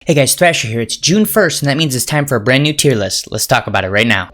Hey guys, Thrasher here. It's June 1st, and that means it's time for a brand new tier list. Let's talk about it right now.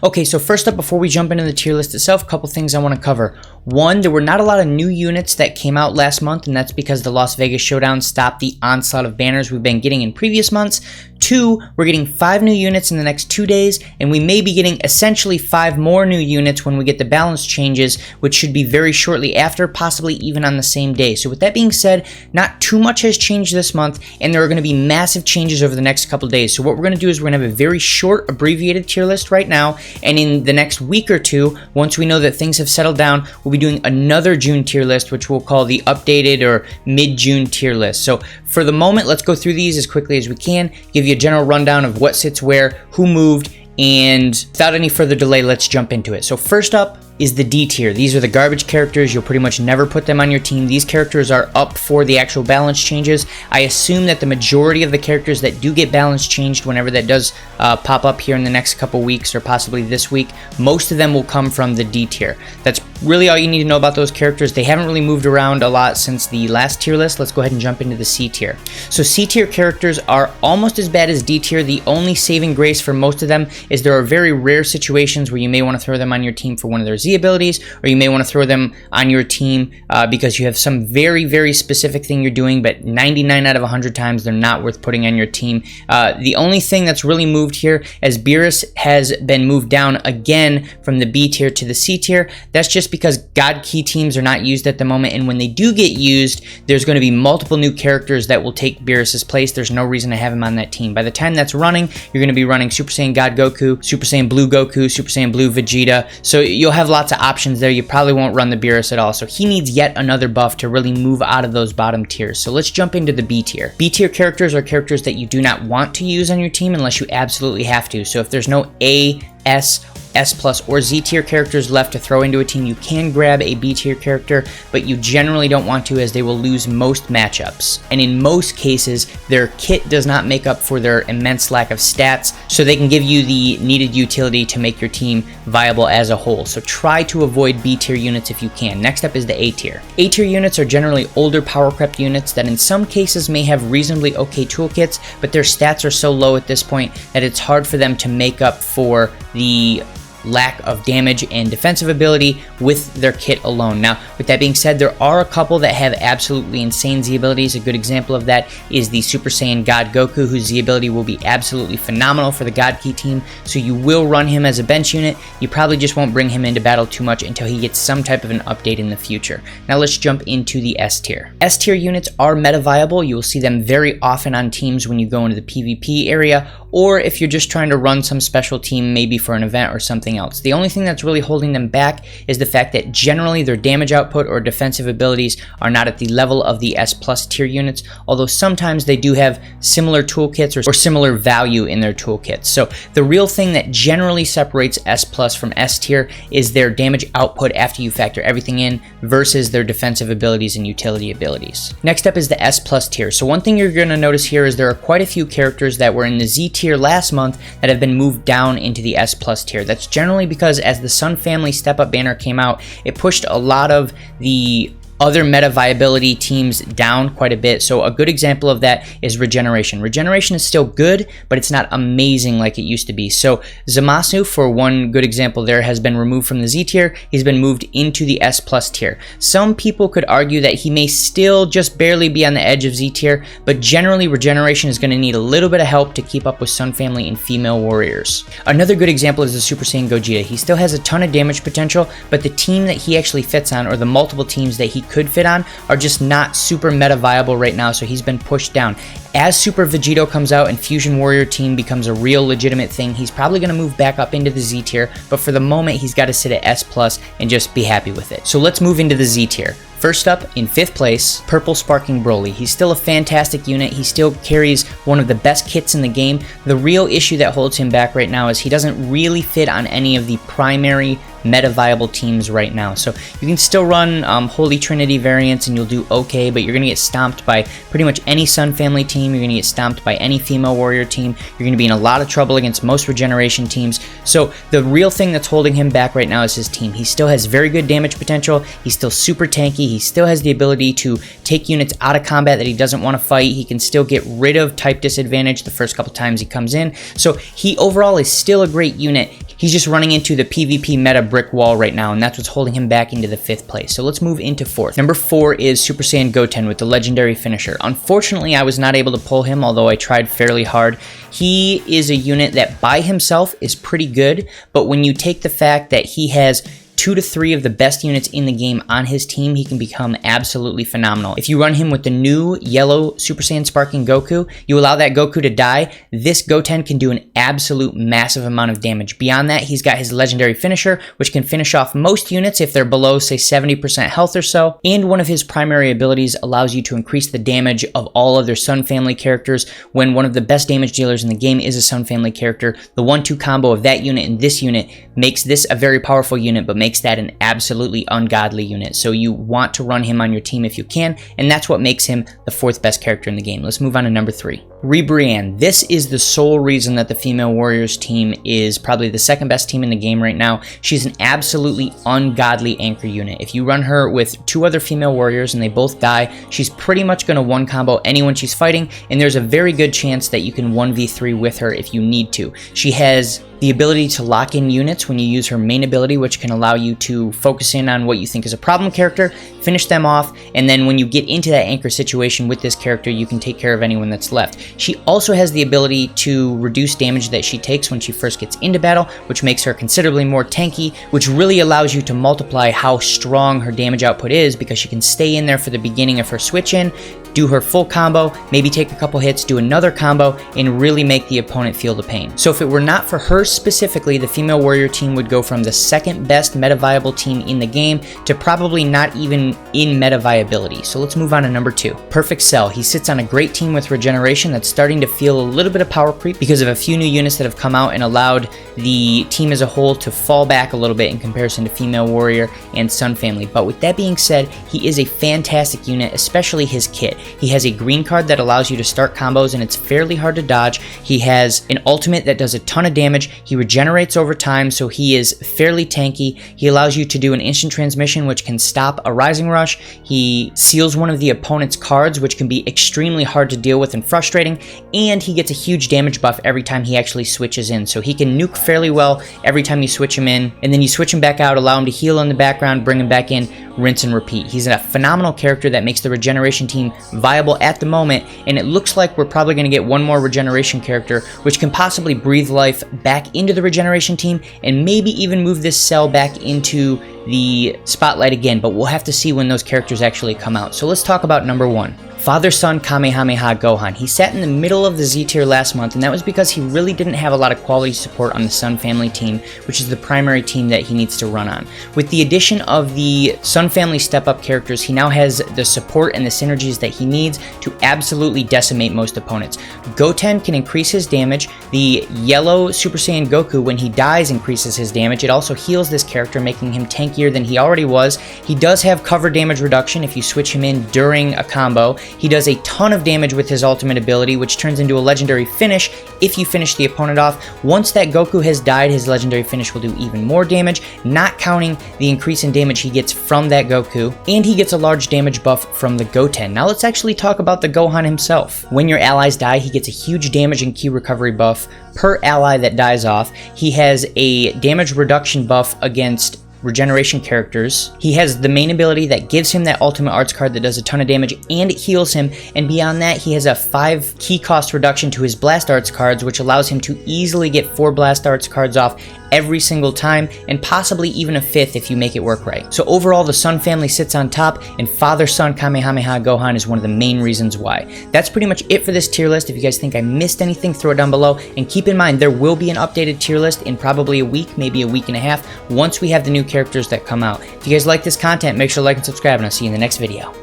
Okay, so first up, before we jump into the tier list itself, a couple things I want to cover. One, there were not a lot of new units that came out last month, and that's because the Las Vegas Showdown stopped the onslaught of banners we've been getting in previous months. Two, we're getting 5 new units in the next 2 days, and we may be getting essentially 5 more new units when we get the balance changes, which should be very shortly after, possibly even on the same day. So with that being said, not too much has changed this month, and there are going to be massive changes over the next couple days. So what we're going to do is we're going to have a very short, abbreviated tier list right now, and in the next week or two, once we know that things have settled down, we'll be doing another June tier list, which we'll call the updated or mid-June tier list. So for the moment, let's go through these as quickly as we can, give you a general rundown of what sits where, who moved, and without any further delay, let's jump into it. So first up is the D tier. These are the garbage characters. You'll pretty much never put them on your team. These characters are up for the actual balance changes. I assume that the majority of the characters that do get balance changed, whenever that does pop up here in the next couple weeks or possibly this week, most of them will come from the D tier. That's really all you need to know about those characters. They haven't really moved around a lot since the last tier list. Let's go ahead and jump into the C tier. So C tier characters are almost as bad as D tier. The only saving grace for most of them is there are very rare situations where you may want to throw them on your team for one of their Z abilities, or you may want to throw them on your team because you have some very, very specific thing you're doing, but 99 out of 100 times they're not worth putting on your team. The only thing that's really moved here, as Beerus has been moved down again from the B tier to the C tier, that's just because God Key teams are not used at the moment, and when they do get used, there's going to be multiple new characters that will take Beerus's place. There's no reason to have him on that team. By the time that's running, you're going to be running Super Saiyan God Goku, Super Saiyan Blue Goku, Super Saiyan Blue Vegeta, so you'll have lots of options there. You probably won't run the Beerus at all, so he needs yet another buff to really move out of those bottom tiers. So let's jump into the B tier. B tier characters are characters that you do not want to use on your team unless you absolutely have to. So if there's no A, S, S+, or Z tier characters left to throw into a team, you can grab a B tier character, but you generally don't want to, as they will lose most matchups. And in most cases, their kit does not make up for their immense lack of stats, so they can give you the needed utility to make your team viable as a whole. So try to avoid B tier units if you can. Next up is the A tier. A tier units are generally older power crept units that in some cases may have reasonably okay toolkits, but their stats are so low at this point that it's hard for them to make up for the lack of damage and defensive ability with their kit alone. Now, with that being said, there are a couple that have absolutely insane Z abilities. A good example of that is the Super Saiyan God Goku, whose Z ability will be absolutely phenomenal for the God Key team, so you will run him as a bench unit. You probably just won't bring him into battle too much until he gets some type of an update in the future. Now let's jump into the S tier. S tier units are meta viable. You will see them very often on teams when you go into the PvP area, or if you're just trying to run some special team, maybe for an event or something else. The only thing that's really holding them back is the fact that generally their damage output or defensive abilities are not at the level of the S+ tier units, although sometimes they do have similar toolkits or similar value in their toolkits. So the real thing that generally separates S+ from S tier is their damage output after you factor everything in versus their defensive abilities and utility abilities. Next up is the S+ tier. So one thing you're going to notice here is there are quite a few characters that were in the Z tier last month that have been moved down into the S+ tier. That's generally because as the Sun Family Step Up banner came out, it pushed a lot of the other meta viability teams down quite a bit. So a good example of that is Regeneration. Regeneration is still good, but it's not amazing like it used to be. So Zamasu, for one good example there, has been removed from the Z tier. He's been moved into the S+ tier. Some people could argue that he may still just barely be on the edge of Z tier, but generally Regeneration is going to need a little bit of help to keep up with Sun Family and female warriors. Another good example is the Super Saiyan Gogeta. He still has a ton of damage potential, but the team that he actually fits on, or the multiple teams that he could fit on, are just not super meta viable right now, so he's been pushed down. As Super Vegito comes out and Fusion Warrior team becomes a real legitimate thing, he's probably going to move back up into the Z tier, but for the moment he's got to sit at S+ and just be happy with it. So let's move into the Z tier. First up, in 5th place, Purple Sparking Broly. He's still a fantastic unit. He still carries one of the best kits in the game. The real issue that holds him back right now is he doesn't really fit on any of the primary meta viable teams right now. So you can still run Holy Trinity variants and you'll do okay, but you're going to get stomped by pretty much any Sun Family team. You're going to get stomped by any female warrior team. You're going to be in a lot of trouble against most regeneration teams. So the real thing that's holding him back right now is his team. He still has very good damage potential. He's still super tanky. He still has the ability to take units out of combat that he doesn't want to fight. He can still get rid of type disadvantage the first couple times he comes in. So he overall is still a great unit. He's just running into the PvP meta brick wall right now, and that's what's holding him back into the 5th place. So let's move into 4th. Number 4 is Super Saiyan Goten with the legendary finisher. Unfortunately, I was not able to pull him, although I tried fairly hard. He is a unit that by himself is pretty good, but when you take the fact that he has 2 to 3 of the best units in the game on his team, he can become absolutely phenomenal. If you run him with the new yellow Super Saiyan Sparking Goku, you allow that Goku to die, this Goten can do an absolute massive amount of damage. Beyond that, he's got his legendary finisher, which can finish off most units if they're below, say, 70% health or so, and one of his primary abilities allows you to increase the damage of all other Sun Family characters. When one of the best damage dealers in the game is a Sun Family character, the 1-2 combo of that unit and this unit makes this a very powerful unit, but makes that an absolutely ungodly unit. So you want to run him on your team if you can, and that's what makes him the 4th best character in the game. Let's move on to number 3. Ribrianne. This is the sole reason that the female warriors team is probably the 2nd best team in the game right now. She's an absolutely ungodly anchor unit. If you run her with 2 other female warriors and they both die, she's pretty much going to 1-combo anyone she's fighting, and there's a very good chance that you can 1v3 with her if you need to. She has the ability to lock in units when you use her main ability, which can allow you to focus in on what you think is a problem character, finish them off, and then when you get into that anchor situation with this character, you can take care of anyone that's left. She also has the ability to reduce damage that she takes when she first gets into battle, which makes her considerably more tanky, which really allows you to multiply how strong her damage output is, because she can stay in there for the beginning of her switch in, do her full combo, maybe take a couple hits, do another combo, and really make the opponent feel the pain. So if it were not for her specifically, the female warrior team would go from the 2nd best meta viable team in the game to probably not even in meta viability. So let's move on to number 2. Perfect Cell. He sits on a great team with regeneration that's starting to feel a little bit of power creep because of a few new units that have come out and allowed the team as a whole to fall back a little bit in comparison to female warrior and Sun Family. But with that being said, he is a fantastic unit, especially his kit. He has a green card that allows you to start combos and it's fairly hard to dodge. He has an ultimate that does a ton of damage. He regenerates over time, so he is fairly tanky. He allows you to do an instant transmission, which can stop a Rising Rush. He seals one of the opponent's cards, which can be extremely hard to deal with and frustrating, and he gets a huge damage buff every time he actually switches in. So he can nuke fairly well every time you switch him in, and then you switch him back out, allow him to heal in the background, bring him back in, rinse and repeat. He's a phenomenal character that makes the regeneration team viable at the moment, and it looks like we're probably going to get one more regeneration character, which can possibly breathe life back into the regeneration team and maybe even move this cell back into the spotlight again, but we'll have to see when those characters actually come out. So let's talk about number 1. Father-Son Kamehameha Gohan. He sat in the middle of the Z tier last month, and that was because he really didn't have a lot of quality support on the Sun Family team, which is the primary team that he needs to run on. With the addition of the Sun Family step-up characters, he now has the support and the synergies that he needs to absolutely decimate most opponents. Goten can increase his damage. The yellow Super Saiyan Goku, when he dies, increases his damage. It also heals this character, making him tankier than he already was. He does have cover damage reduction if you switch him in during a combo. He does a ton of damage with his ultimate ability, which turns into a legendary finish if you finish the opponent off. Once that Goku has died, his legendary finish will do even more damage, not counting the increase in damage he gets from that Goku, and he gets a large damage buff from the Goten. Now let's actually talk about the Gohan himself. When your allies die, he gets a huge damage and ki recovery buff per ally that dies off. He has a damage reduction buff against regeneration characters. He has the main ability that gives him that ultimate arts card that does a ton of damage and it heals him, and beyond that he has a 5 key cost reduction to his blast arts cards, which allows him to easily get 4 blast arts cards off every single time, and possibly even a 5th if you make it work right. So overall, the Sun Family sits on top, and Father-Son Kamehameha Gohan is one of the main reasons why. That's pretty much it for this tier list. If you guys think I missed anything, throw it down below, and keep in mind there will be an updated tier list in probably a week, maybe a week and a half, once we have the new characters that come out. If you guys like this content, make sure to like and subscribe, and I'll see you in the next video.